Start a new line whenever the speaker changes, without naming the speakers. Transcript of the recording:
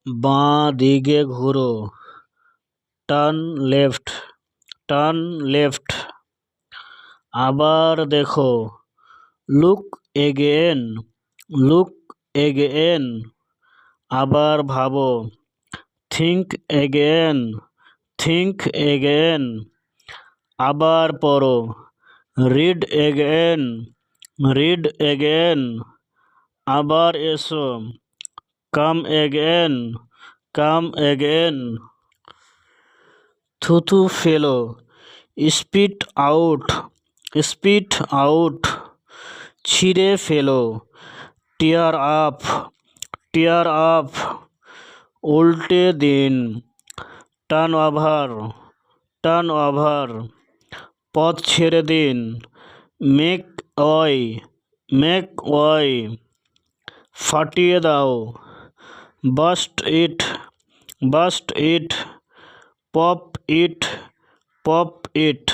বাঁ দিকে ঘোরো, টার্ন লেফট, টার্ন লেফট। আবার দেখো, লুক এগেন, লুক এগেন। আবার ভাবো, থিঙ্ক এগেন, থিঙ্ক এগেন। আবার পড়ো, রিড এগেন, রিড এগেন। আবার এসো, কাম এগেন, কাম এগেন। থুথু ফেলো, স্পিট আউট, স্পিট আউট। ছিঁড়ে ফেলো, টিয়ার আপ, টিয়ার আপ। উল্টে দিন, টার্ন ওভার, টার্ন ওভার। পথ ছেড়ে দিন, মেক ওয়াই, মেক ওয়াই। ফাটিয়ে দাও, burst it, burst it. Pop it, pop it.